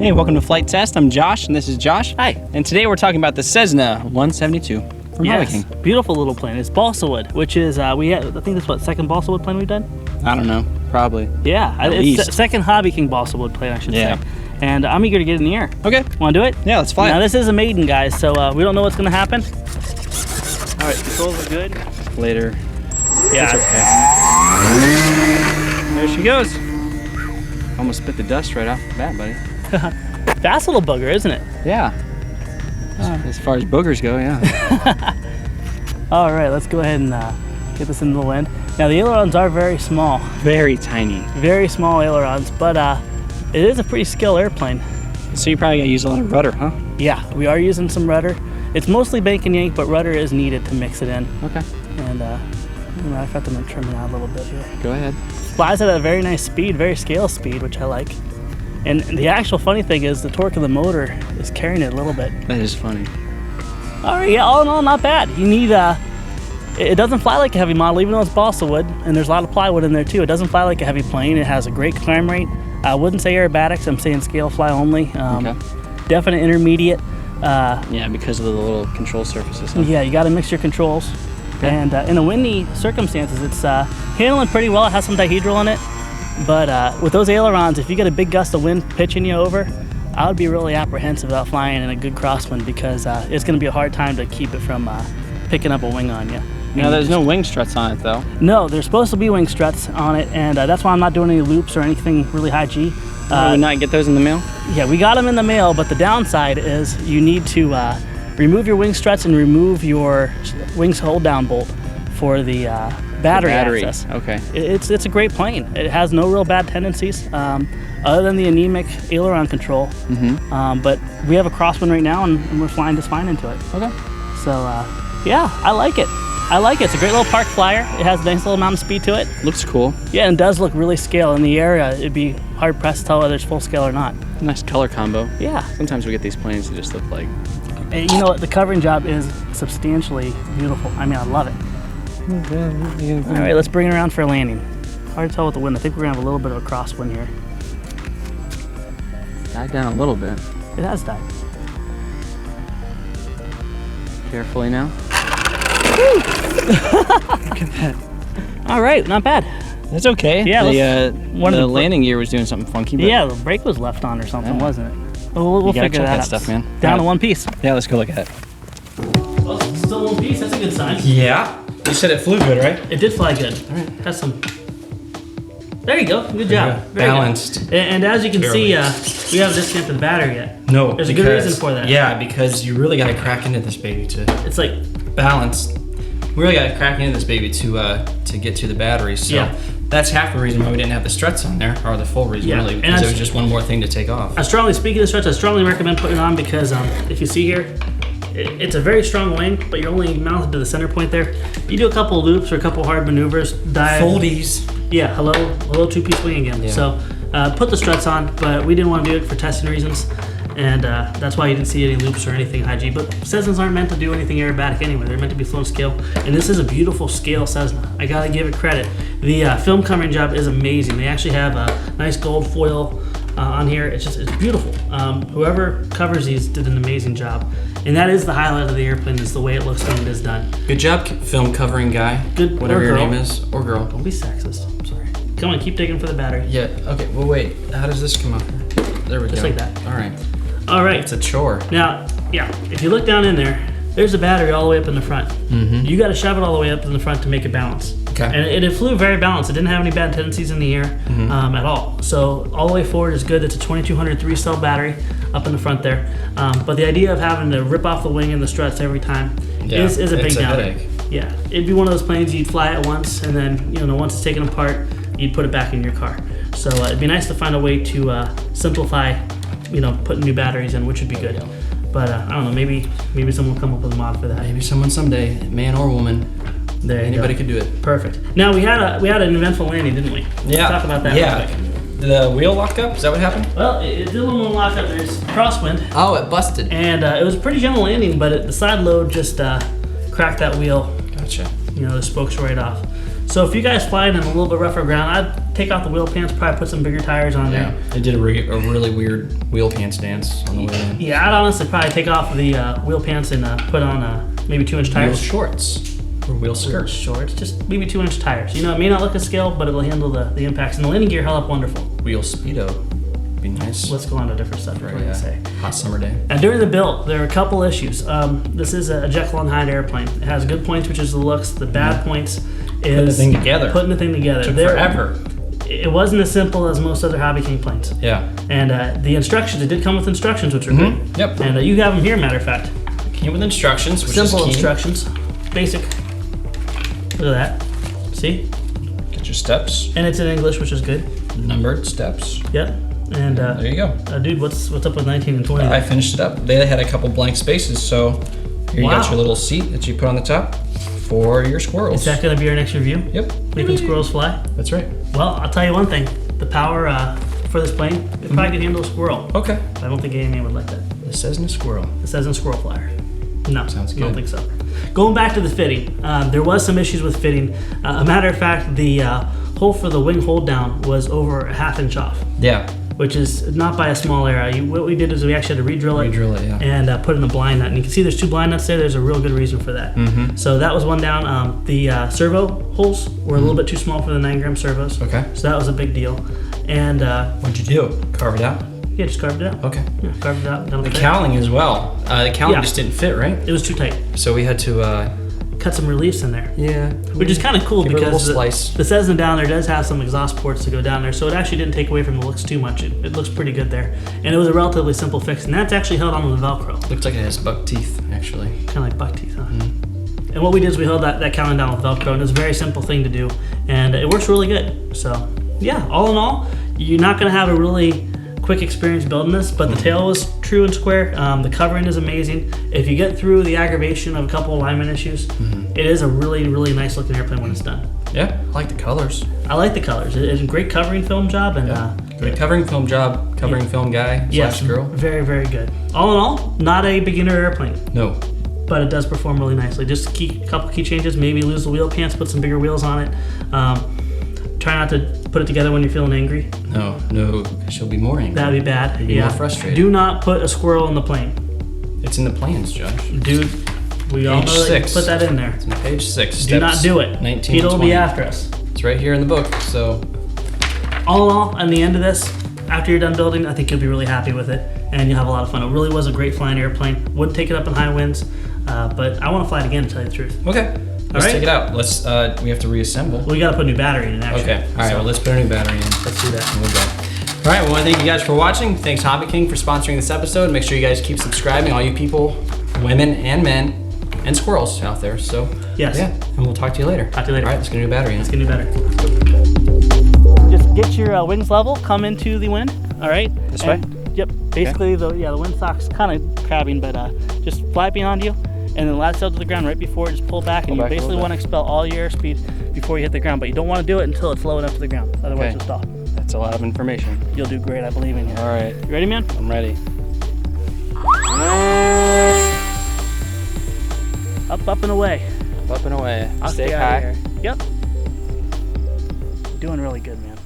Hey, welcome to Flite Test. I'm Josh, and this is Josh. Hi. And today we're talking about the Cessna 172 from Hobby King. Beautiful little plane. It's balsa wood, which is I think that's what, second balsa wood plane we've done. I don't know, probably. Yeah, At it's least. second Hobby King balsa wood plane, I should Yeah. say. And I'm eager to get in the air. Okay. Want to do it? Yeah, let's fly. Now this is a maiden, guys, so we don't know what's going to happen. All right, controls are good. Later. Yeah. It's okay. There she goes. Almost spit the dust right off the bat, buddy. Fast little bugger, isn't it? Yeah. As far as boogers go, yeah. All right, let's go ahead and get this into the wind. Now the ailerons are very small. Very tiny. Very small ailerons, but it is a pretty skilled airplane. So you probably gotta use a lot of rudder, huh? Yeah, we are using some rudder. It's mostly bank and yank, but rudder is needed to mix it in. Okay. And matter of fact, I'm gonna trim it out a little bit here. Go ahead. Flies at a very nice speed, very scale speed, which I like. And the actual funny thing is the torque of the motor is carrying it a little bit. That is funny. All right, yeah, all in all, not bad. You need, it doesn't fly like a heavy model, even though it's balsa wood, and there's a lot of plywood in there too. It doesn't fly like a heavy plane. It has a great climb rate. I wouldn't say aerobatics, I'm saying scale fly only. Okay. Definite intermediate. Yeah, because of the little control surfaces, huh? Yeah, you gotta mix your controls. Okay. And in the windy circumstances, it's handling pretty well. It has some dihedral in it. But with those ailerons, if you get a big gust of wind pitching you over, I would be really apprehensive about flying in a good crosswind because it's going to be a hard time to keep it from picking up a wing on you. Now, there's no wing struts on it, though. No, there's supposed to be wing struts on it, and that's why I'm not doing any loops or anything really high G. Did we not get those in the mail? Yeah, we got them in the mail, but the downside is you need to remove your wing struts and remove your wings hold down bolt for the battery access. Okay. It's a great plane. It has no real bad tendencies other than the anemic aileron control. But we have a crosswind right now, and we're flying just fine into it. Okay. So yeah, I like it. I like it. It's a great little park flyer. It has a nice little amount of speed to it. Looks cool. Yeah, and it does look really scale. In the area, it'd be hard pressed to tell whether it's full scale or not. Nice color combo. Yeah. Sometimes we get these planes that just look like... And you know what? The covering job is substantially beautiful. I mean, I love it. All right, let's bring it around for a landing. Hard to tell with the wind. I think we're gonna have a little bit of a crosswind here. Died down a little bit. It has died. Carefully now. Look at that. All right, not bad. That's okay. Yeah, the landing gear was doing something funky. But Yeah, the brake was left on or something, wasn't it? We'll you gotta figure check that that out. stuff, man. Down to one piece. Yeah, let's go look at it. Well, it's still one piece. That's a good sign. Yeah. You said it flew good, right? It did fly good. All right. Has some. There you go. Good job. Very Balanced. good. And as you can see, we haven't disconnected the battery yet. No, There's a good reason for that. Yeah, because you really got to crack into this baby to It's like, balance. We really got to crack into this baby to get to the battery. So Yeah. that's half the reason why we didn't have the struts on there, or the full reason Yeah, really, and because I- it was just one more thing to take off. speaking of struts, I strongly recommend putting it on because if you see here, it's a very strong wing, but you're only mounted to the center point there. You do a couple of loops or a couple of hard maneuvers, dive. Foldies. Yeah, hello two-piece wing again. Yeah. So put the struts on, but we didn't want to do it for testing reasons. And that's why you didn't see any loops or anything high G. But Cessnas aren't meant to do anything aerobatic anyway. They're meant to be flown scale. And this is a beautiful scale Cessna. I gotta give it credit. The film covering job is amazing. They actually have a nice gold foil on here. It's beautiful. Whoever covers these did an amazing job. And that is the highlight of the airplane, is the way it looks when it is done. Good job, film covering guy. Good, whatever or your girl. name is, or girl. Don't be sexist. I'm sorry. Come on, keep digging for the battery. Yeah. Okay. Well, wait. How does this come up? There we go. Just like that. All right. All right. It's a chore. Now, yeah, if you look down in there, there's a battery all the way up in the front. You got to shove it all the way up in the front to make it balance. Okay. And it flew very balanced. It didn't have any bad tendencies in the air at all. So all the way forward is good. It's a 2200 3-cell battery up in the front there. But the idea of having to rip off the wing and the struts every time is a big it's a downer. headache. Yeah, it'd be one of those planes you'd fly it once, and then once it's taken apart, you'd put it back in your car. So it'd be nice to find a way to simplify, putting new batteries in, which would be good. But I don't know, maybe someone will come up with a mod for that. Maybe someone someday, man or woman, There you anybody go. could do it. Perfect. Now we had an eventful landing, didn't we? Let's talk about that real quick. The wheel locked up? Is that what happened? Well, it did a little lock up. There's crosswind, Oh, it busted. and it was a pretty gentle landing, but the side load just cracked that wheel. Gotcha. The spokes right off. So if you guys fly in a little bit rougher ground, I'd take off the wheel pants, probably put some bigger tires on there. They did a really weird wheel pants dance on the way in. Yeah, I'd honestly probably take off the wheel pants and put on maybe 2-inch tires. Wheel shorts. Or wheel skirts. Shorts, just maybe 2-inch tires. You know, it may not look a scale, but it'll handle the impacts. And the landing gear held up wonderful. Wheel speedo. Be nice. Let's go on to different stuff. Right, yeah. Say. Hot summer day. Now, during the build, there are a couple issues. This is a Jekyll and Hyde airplane. It has good points, which is the looks. The bad points is putting the thing together. Putting the thing together. Took forever. It wasn't as simple as most other Hobby King planes. Yeah. And the instructions, it did come with instructions, which are good. Yep. And you have them here, matter of fact. Came with instructions, which Simple is key. instructions. Basic. Look at that. See? Get your steps. And it's in English, which is good. Numbered steps. Yep. And there you go. Dude, what's up with 19 and 20? I finished it up. They had a couple blank spaces, so here you got your little seat that you put on the top for your squirrels. Is that going to be our next review? Yep. Making squirrels fly? That's right. Well, I'll tell you one thing. The power for this plane, it probably could handle a squirrel. Okay. I don't think anyone would like that. The Cessna squirrel. The Cessna squirrel flyer. No, Sounds I don't good. think so. Going back to the fitting, there was some issues with fitting. A matter of fact, the hole for the wing hold down was over a 1/2 inch off. Yeah. Which is not by a small error. What we did is we actually had to re-drill it, yeah. and put in a blind nut. And you can see there's 2 blind nuts there. There's a real good reason for that. So that was one down. The servo holes were a little bit too small for the 9-gram servos. Okay. So that was a big deal. And What'd you do? Carve it out? yeah, just carved it out. Okay. Yeah, carved it out. The cowling as well. The cowling Yeah. just didn't fit, right? It was too tight. So we had to, Cut some reliefs in there. yeah. Which is kind of cool Give it a because little slice. the Cessna down there does have some exhaust ports to go down there, so it actually didn't take away from the looks too much. It looks pretty good there. And it was a relatively simple fix, and that's actually held on with Velcro. Looks like it has buck teeth, actually. Kind of like buck teeth, huh? And what we did is we held that cowling down with Velcro, and it's a very simple thing to do, and it works really good. So, yeah, all in all, you're not going to have a really quick experience building this, but the tail was true and square. The covering is amazing. If you get through the aggravation of a couple alignment issues, it is a really, really nice looking airplane when it's done. Yeah, I like the colors. I like the colors. It's a great covering film job, and Great covering film job, covering film guy yes, slash girl. very, very good. All in all, not a beginner airplane, No. but it does perform really nicely. Just a couple key changes, maybe lose the wheel pants, put some bigger wheels on it. Try not to put it together when you're feeling angry. No, she'll be more angry. That'd be bad. You'd be more frustrated. Do not put a squirrel in the plane. It's in the plans, Josh. Dude, we all Page know that you 6. put that in there. It's on page 6. Do not do it. 19 Peter will and be 20. after us. It's right here in the book, so All in all, at the end of this, after you're done building, I think you'll be really happy with it, and you'll have a lot of fun. It really was a great flying airplane. Wouldn't take it up in high winds, but I want to fly it again, to tell you the truth. okay. Let's right. take it out. Let's. We have to reassemble. We got to put a new battery in it, actually. Okay. All right. So, Well, let's put a new battery in. let's do that. And we'll go. All right. Well, I thank you guys for watching. Thanks, Hobby King, for sponsoring this episode. Make sure you guys keep subscribing, all you people, women and men, and squirrels out there. So Yes. yeah, and we'll talk to you later. Talk to you later. All right. Let's get a new battery in. Let's get a new battery. Just get your wings level, come into the wind, all right? This way? Yep. Basically, the windsock's kind of crabbing, but just fly behind you, and then lat sail to the ground right before, just pull back, and you back a basically little want to expel all your airspeed before you hit the ground, but you don't want to do it until it's low enough to the ground, otherwise Okay. you'll stop. That's a lot of information. You'll do great, I believe in you. All right. You ready, man? I'm ready. Up and away. Up and away. I'll Stay stay out high. of here. Yep. Doing really good, man.